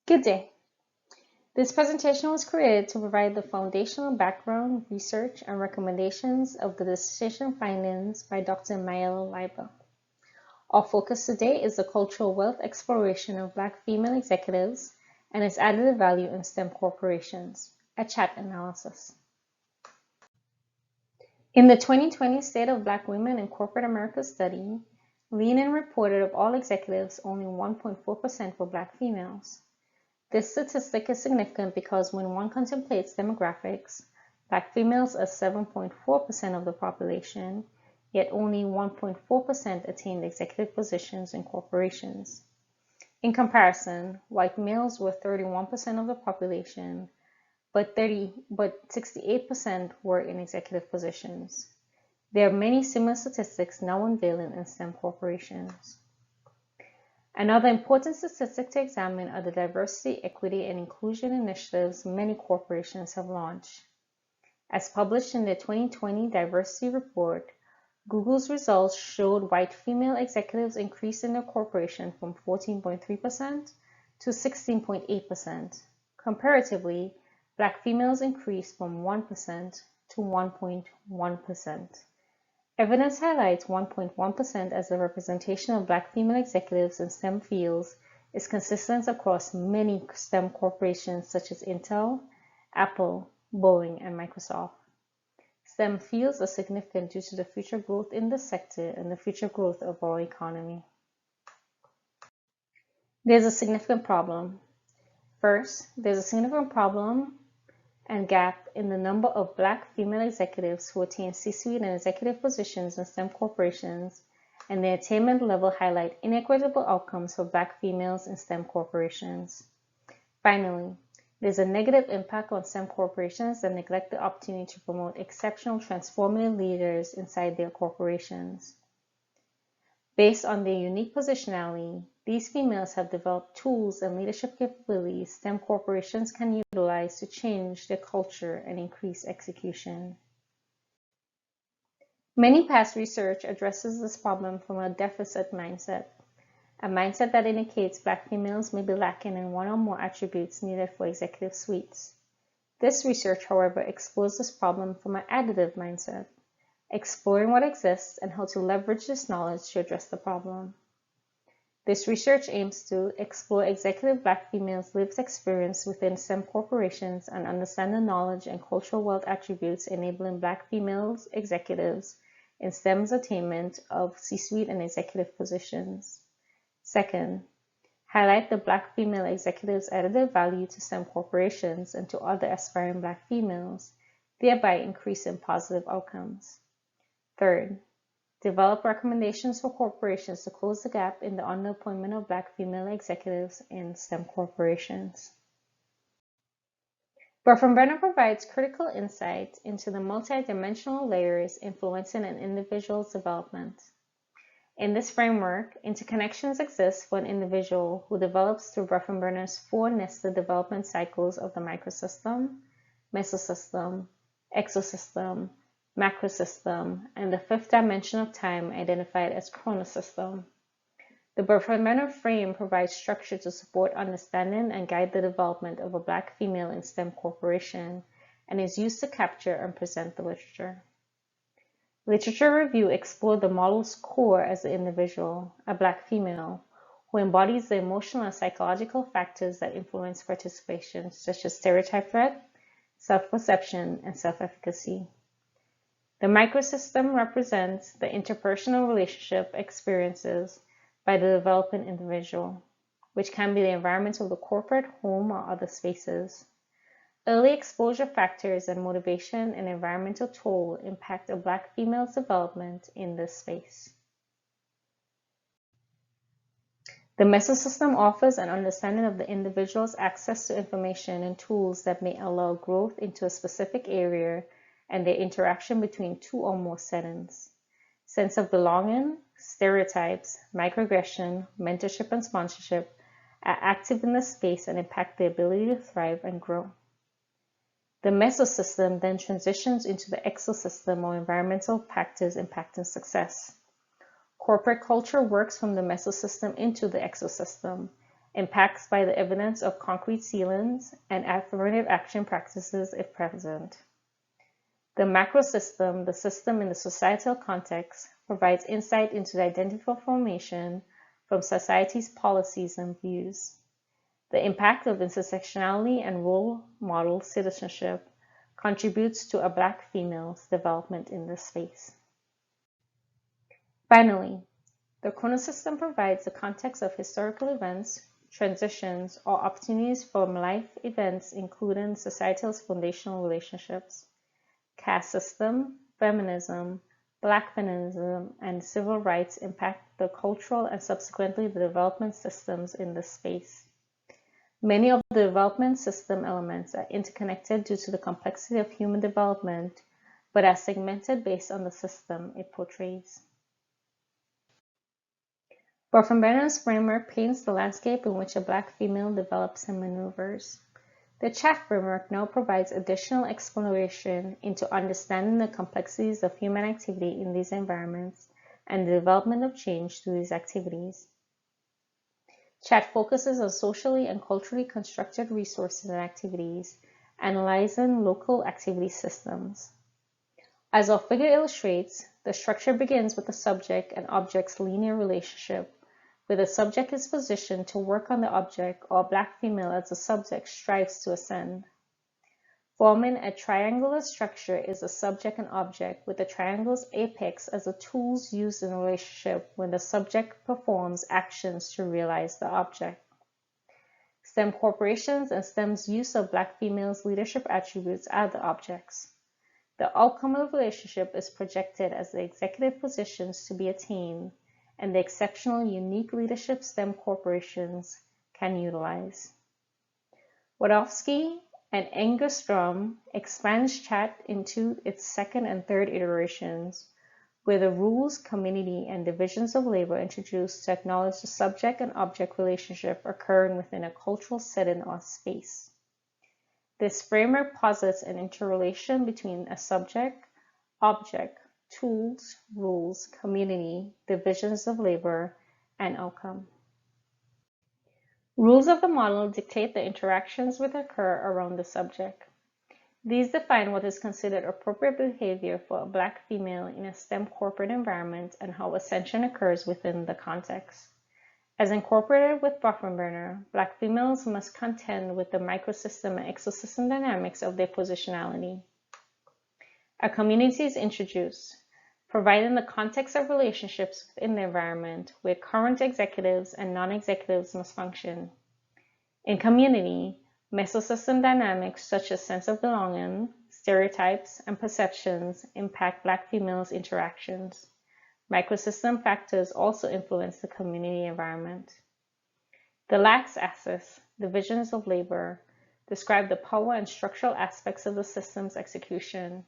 Good day. This presentation was created to provide the foundational background, research, and recommendations of the decision findings by Dr. Myella Leiba. Our focus today is the cultural wealth exploration of Black female executives and its added value in STEM corporations, a chat analysis. In the 2020 State of Black Women in Corporate America study, Leanin reported of all executives, only 1.4% were Black females. This statistic is significant because when one contemplates demographics, Black females are 7.4% of the population, yet only 1.4% attained executive positions in corporations. In comparison, white males were 31% of the population, but 68% were in executive positions. There are many similar statistics now unveiling in STEM corporations. Another important statistic to examine are the diversity, equity, and inclusion initiatives many corporations have launched. As published in the 2020 Diversity Report, Google's results showed white female executives increased in their corporation from 14.3% to 16.8%. Comparatively, Black females increased from 1% to 1.1%. Evidence highlights 1.1% as the representation of Black female executives in STEM fields is consistent across many STEM corporations such as Intel, Apple, Boeing, and Microsoft. STEM fields are significant due to the future growth in the sector and the future growth of our economy. There's a significant problem. First, there's a significant problem and gap in the number of Black female executives who attain C-suite and executive positions in STEM corporations, and their attainment level highlight inequitable outcomes for Black females in STEM corporations. Finally, there's a negative impact on STEM corporations that neglect the opportunity to promote exceptional transformative leaders inside their corporations. Based on their unique positionality, these females have developed tools and leadership capabilities STEM corporations can utilize to change their culture and increase execution. Many past research addresses this problem from a deficit mindset, a mindset that indicates Black females may be lacking in one or more attributes needed for executive suites. This research, however, explores this problem from an additive mindset, exploring what exists and how to leverage this knowledge to address the problem. This research aims to explore executive Black females' lived experience within STEM corporations and understand the knowledge and cultural wealth attributes enabling Black females executives in STEM's attainment of C-suite and executive positions. Second, highlight the Black female executives' added value to STEM corporations and to other aspiring Black females, thereby increasing positive outcomes. Third, develop recommendations for corporations to close the gap in the underemployment of Black female executives in STEM corporations. Brenner provides critical insight into the multidimensional layers influencing an individual's development. In this framework, interconnections exist for an individual who develops through Brenner's four nested development cycles of the microsystem, mesosystem, exosystem, macrosystem, and the fifth dimension of time identified as chronosystem. The Brenner frame provides structure to support understanding and guide the development of a Black female in STEM corporation and is used to capture and present the literature. Literature review explored the model's core as the individual, a Black female, who embodies the emotional and psychological factors that influence participation, such as stereotype threat, self-perception, and self-efficacy. The microsystem represents the interpersonal relationship experiences by the developing individual, which can be the environment of the corporate, home, or other spaces. Early exposure factors and motivation and environmental toll impact a Black female's development in this space. The mesosystem offers an understanding of the individual's access to information and tools that may allow growth into a specific area and their interaction between two or more settings. Sense of belonging, stereotypes, microaggression, mentorship, and sponsorship are active in this space and impact the ability to thrive and grow. The mesosystem then transitions into the exosystem or environmental factors impacting success. Corporate culture works from the mesosystem into the exosystem, impacts by the evidence of concrete ceilings, and affirmative action practices if present. The macrosystem, the system in the societal context, provides insight into the identity formation from society's policies and views. The impact of intersectionality and role model citizenship contributes to a Black female's development in this space. Finally, the chronosystem provides the context of historical events, transitions, or opportunities from life events, including societal's foundational relationships. Caste system, feminism, Black feminism, and civil rights impact the cultural and subsequently the development systems in this space. Many of the development system elements are interconnected due to the complexity of human development, but are segmented based on the system it portrays. Bronfenbrenner's framework paints the landscape in which a Black female develops and maneuvers. The Chat framework now provides additional exploration into understanding the complexities of human activity in these environments and the development of change through these activities. Chat focuses on socially and culturally constructed resources and activities, analyzing local activity systems. As our figure illustrates, the structure begins with the subject and object's linear relationship, where the subject is positioned to work on the object, or a Black female as the subject strives to ascend. Forming a triangular structure is the subject and object, with the triangle's apex as the tools used in the relationship when the subject performs actions to realize the object. STEM corporations and STEM's use of Black females' leadership attributes are the objects. The outcome of the relationship is projected as the executive positions to be attained, and the exceptional, unique leadership STEM corporations can utilize. Wadowski and Engerstrom expands Chat into its second and third iterations, where the rules, community, and divisions of labor are introduced to acknowledge the subject and object relationship occurring within a cultural setting or space. This framework posits an interrelation between a subject, object, tools, rules, community, divisions of labor, and outcome. Rules of the model dictate the interactions which occur around the subject. These define what is considered appropriate behavior for a Black female in a STEM corporate environment and how ascension occurs within the context. As incorporated with Bronfenbrenner, Black females must contend with the microsystem and exosystem dynamics of their positionality. A community is introduced, providing the context of relationships within the environment where current executives and non-executives must function. In community, mesosystem dynamics such as sense of belonging, stereotypes, and perceptions impact Black females' interactions. Microsystem factors also influence the community environment. The lax axis, divisions of labor, describe the power and structural aspects of the system's execution,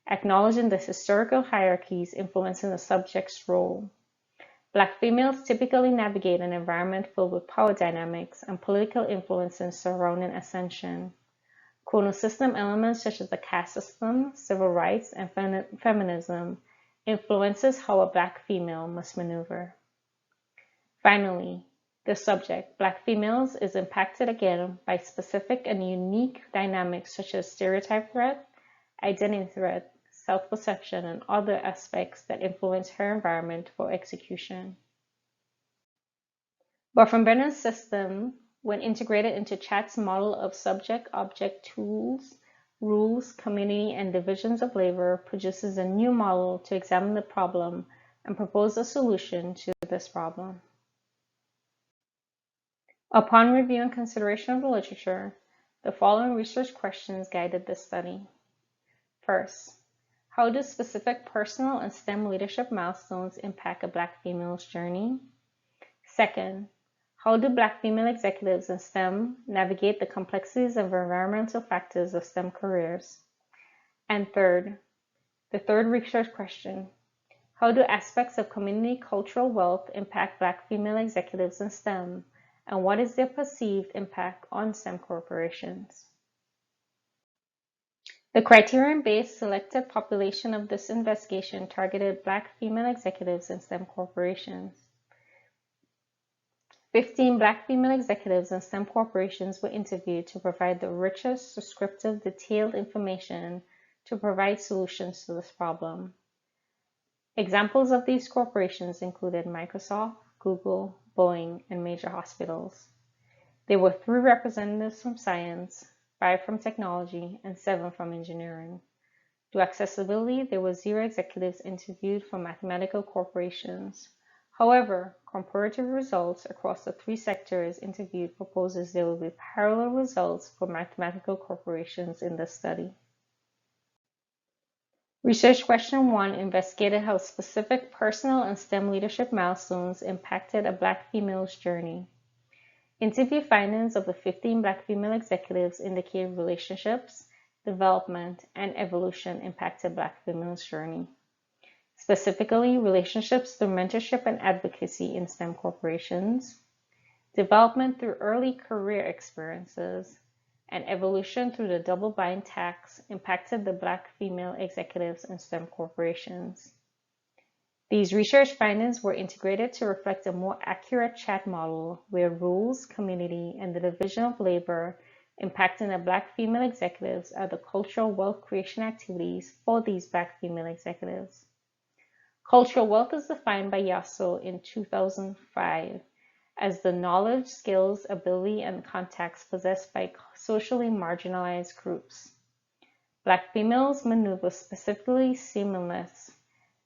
acknowledging the historical hierarchies influencing the subject's role. Black females typically navigate an environment filled with power dynamics and political influences surrounding ascension. Chronosystem elements such as the caste system, civil rights, and feminism influences how a Black female must maneuver. Finally, the subject, Black females, is impacted again by specific and unique dynamics such as stereotype threat, identity threat, self-perception, and other aspects that influence her environment for execution. Bronfenbrenner's system, when integrated into Chat's model of subject-object tools, rules, community, and divisions of labor, produces a new model to examine the problem and propose a solution to this problem. Upon review and consideration of the literature, the following research questions guided this study. First, how do specific personal and STEM leadership milestones impact a Black female's journey? Second, how do Black female executives in STEM navigate the complexities of environmental factors of STEM careers? And third, the third research question, how do aspects of community cultural wealth impact Black female executives in STEM, and what is their perceived impact on STEM corporations? The criterion-based selected population of this investigation targeted Black female executives in STEM corporations. 15 Black female executives in STEM corporations were interviewed to provide the richest, descriptive, detailed information to provide solutions to this problem. Examples of these corporations included Microsoft, Google, Boeing, and major hospitals. There were 3 representatives from science, 5 from technology, and 7 from engineering. To accessibility, there were 0 executives interviewed from mathematical corporations. However, comparative results across the 3 sectors interviewed proposes there will be parallel results for mathematical corporations in this study. Research question 1 investigated how specific personal and STEM leadership milestones impacted a Black female's journey. Interview findings of the 15 Black female executives indicated relationships, development, and evolution impacted Black females' journey. Specifically, relationships through mentorship and advocacy in STEM corporations, development through early career experiences, and evolution through the double-bind tax impacted the Black female executives in STEM corporations. These research findings were integrated to reflect a more accurate chat model where rules, community, and the division of labor impacting the Black female executives are the cultural wealth creation activities for these Black female executives. Cultural wealth is defined by Yasso in 2005 as the knowledge, skills, ability, and contacts possessed by socially marginalized groups. Black females maneuver specifically seamless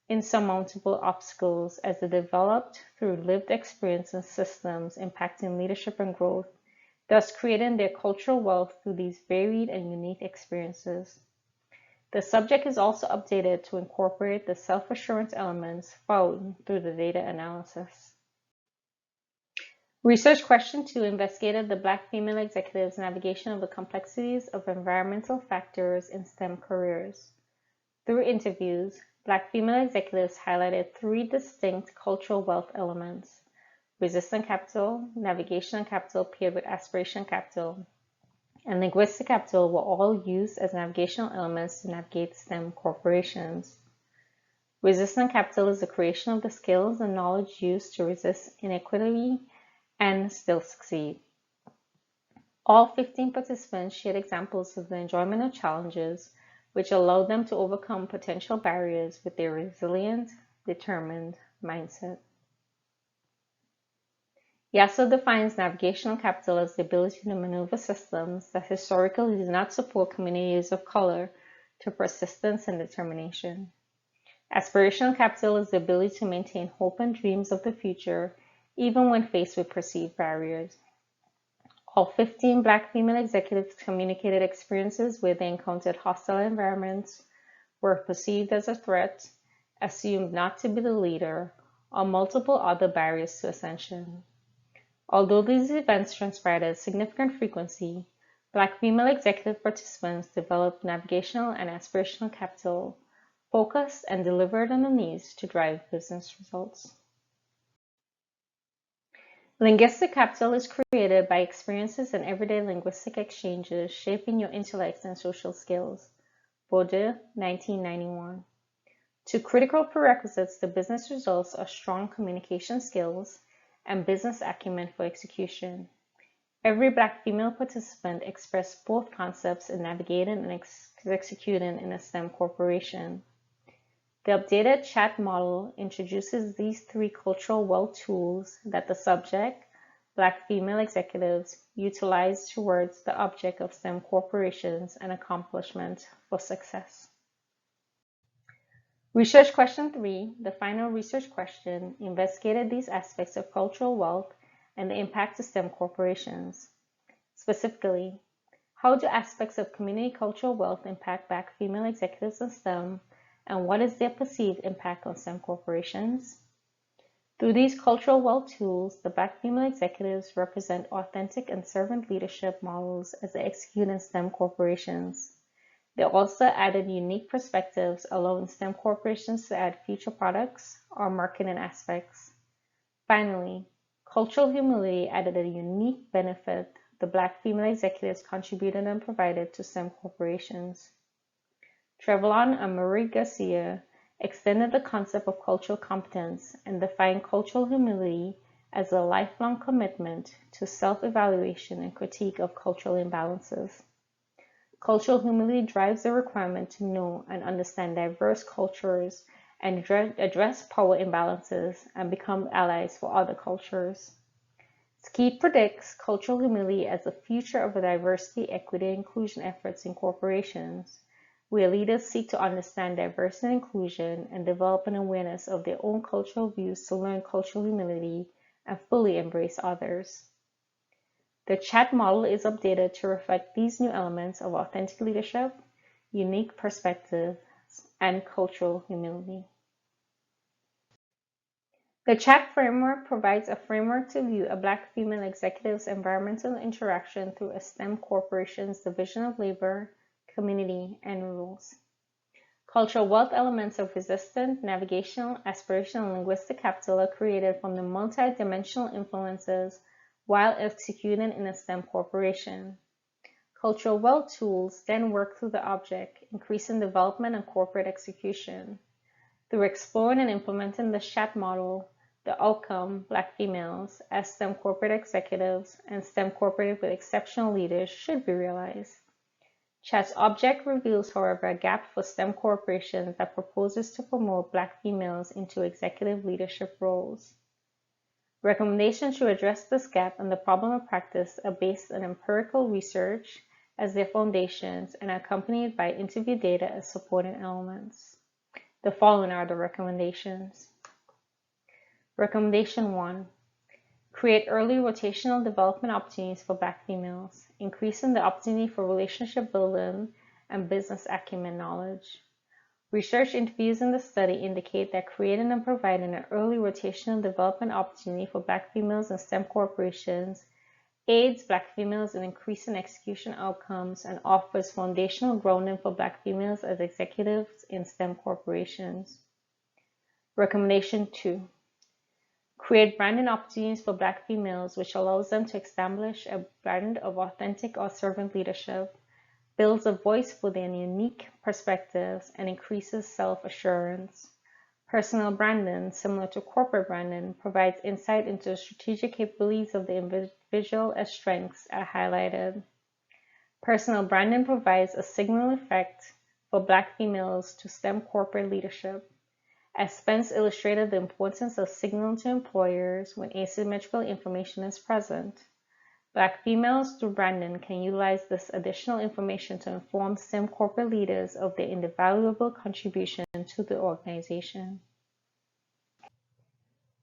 insurmountable obstacles as they developed through lived experience and systems impacting leadership and growth, thus creating their cultural wealth through these varied and unique experiences. The subject is also updated to incorporate the self-assurance elements found through the data analysis. Research question 2 investigated the Black female executives' navigation of the complexities of environmental factors in STEM careers. Through interviews, Black female executives highlighted 3 distinct cultural wealth elements: resistant capital, navigational capital paired with aspiration capital, and linguistic capital were all used as navigational elements to navigate STEM corporations. Resistant capital is the creation of the skills and knowledge used to resist inequity and still succeed. All 15 participants shared examples of the enjoyment of challenges which allowed them to overcome potential barriers with their resilient, determined mindset. Yasso defines navigational capital as the ability to maneuver systems that historically do not support communities of color to persistence and determination. Aspirational capital is the ability to maintain hope and dreams of the future even when faced with perceived barriers. All 15 Black female executives communicated experiences where they encountered hostile environments, were perceived as a threat, assumed not to be the leader, or multiple other barriers to ascension. Although these events transpired at a significant frequency, Black female executive participants developed navigational and aspirational capital, focused and delivered on the needs to drive business results. Linguistic capital is created by experiences and everyday linguistic exchanges shaping your intellect and social skills. Bourdieu, 1991. 2 critical prerequisites to business results are strong communication skills and business acumen for execution. Every Black female participant expressed both concepts in navigating and executing in a STEM corporation. The updated chat model introduces these 3 cultural wealth tools that the subject, Black female executives, utilize towards the object of STEM corporations and accomplishment for success. Research question 3, the final research question, investigated these aspects of cultural wealth and the impact to STEM corporations. Specifically, how do aspects of community cultural wealth impact Black female executives in STEM, and what is their perceived impact on STEM corporations? Through these cultural wealth tools, the Black female executives represent authentic and servant leadership models as they execute in STEM corporations. They also added unique perspectives, allowing STEM corporations to add future products or marketing aspects. Finally, cultural humility added a unique benefit the Black female executives contributed and provided to STEM corporations. Trevelyan and Marie Garcia extended the concept of cultural competence and defined cultural humility as a lifelong commitment to self-evaluation and critique of cultural imbalances. Cultural humility drives the requirement to know and understand diverse cultures and address power imbalances and become allies for other cultures. Skeet predicts cultural humility as the future of diversity, equity, and inclusion efforts in corporations, where leaders seek to understand diversity and inclusion and develop an awareness of their own cultural views to learn cultural humility and fully embrace others. The chat model is updated to reflect these new elements of authentic leadership, unique perspectives, and cultural humility. The chat framework provides a framework to view a Black female executive's environmental interaction through a STEM corporation's division of labor, community, and rules. Cultural wealth elements of resistance, navigational, aspirational, and linguistic capital are created from the multi-dimensional influences while executed in a STEM corporation. Cultural wealth tools then work through the object, increasing development and corporate execution. Through exploring and implementing the chat model, the outcome, Black females, as STEM corporate executives and STEM corporate with exceptional leaders should be realized. Chat's object reveals, however, a gap for STEM corporations that proposes to promote Black females into executive leadership roles. Recommendations to address this gap and the problem of practice are based on empirical research as their foundations and are accompanied by interview data as supporting elements. The following are the recommendations. Recommendation 1. Create early rotational development opportunities for Black females, increasing the opportunity for relationship building and business acumen knowledge. Research interviews in the study indicate that creating and providing an early rotational development opportunity for Black females in STEM corporations aids Black females in increasing execution outcomes and offers foundational grounding for Black females as executives in STEM corporations. Recommendation 2. Create branding opportunities for Black females, which allows them to establish a brand of authentic or servant leadership, builds a voice for their unique perspectives, and increases self-assurance. Personal branding, similar to corporate branding, provides insight into the strategic capabilities of the individual as strengths are highlighted. Personal branding provides a signal effect for Black females to STEM corporate leadership. As Spence illustrated the importance of signaling to employers when asymmetrical information is present. Black females through branding can utilize this additional information to inform STEM corporate leaders of their invaluable contribution to the organization.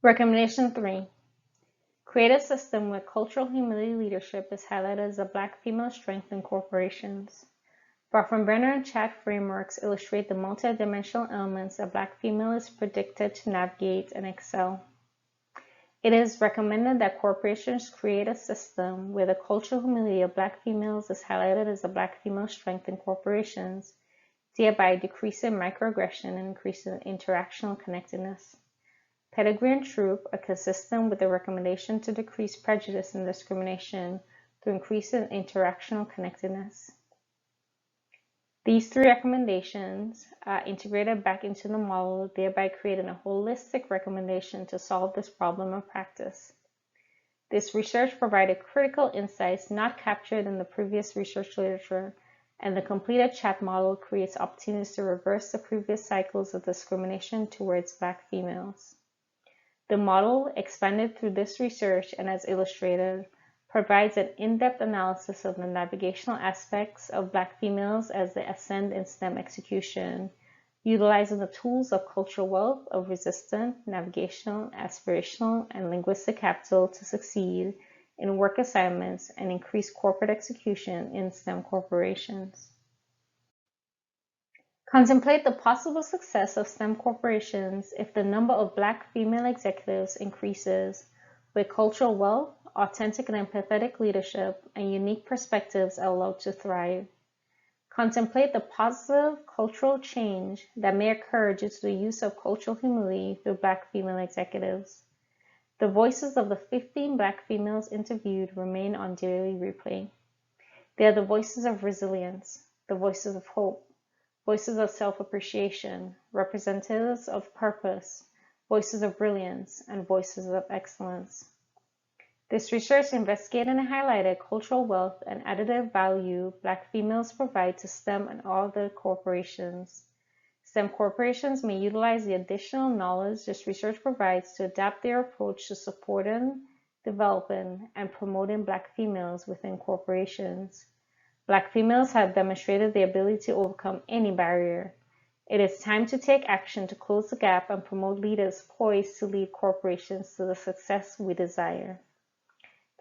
Recommendation 3. Create a system where cultural humility leadership is highlighted as a Black female strength in corporations. Bronfenbrenner and Chat frameworks illustrate the multidimensional elements a Black female is predicted to navigate and excel. It is recommended that corporations create a system where the cultural humility of Black females is highlighted as a Black female strength in corporations, thereby decreasing microaggression and increasing interactional connectedness. Pedigree and Troop are consistent with the recommendation to decrease prejudice and discrimination through increasing interactional connectedness. These 3 recommendations are integrated back into the model, thereby creating a holistic recommendation to solve this problem of practice. This research provided critical insights not captured in the previous research literature, and the completed chat model creates opportunities to reverse the previous cycles of discrimination towards Black females. The model, expanded through this research and as illustrated, provides an in-depth analysis of the navigational aspects of Black females as they ascend in STEM execution, utilizing the tools of cultural wealth of resistance, navigational, aspirational, and linguistic capital to succeed in work assignments and increase corporate execution in STEM corporations. Contemplate the possible success of STEM corporations if the number of Black female executives increases, where cultural wealth, authentic and empathetic leadership, and unique perspectives are allowed to thrive. Contemplate the positive cultural change that may occur due to the use of cultural humility through Black female executives. The voices of the 15 Black females interviewed remain on daily replay. They are the voices of resilience, the voices of hope, voices of self-appreciation, representatives of purpose, voices of brilliance, and voices of excellence. This research investigated and highlighted cultural wealth and additive value Black females provide to STEM and other corporations. STEM corporations may utilize the additional knowledge this research provides to adapt their approach to supporting, developing, and promoting Black females within corporations. Black females have demonstrated the ability to overcome any barrier. It is time to take action to close the gap and promote leaders poised to lead corporations to the success we desire.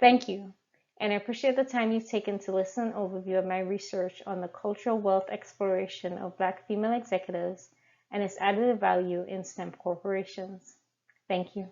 Thank you, and I appreciate the time you've taken to listen to an overview of my research on the cultural wealth exploration of Black female executives and its additive value in STEM corporations. Thank you.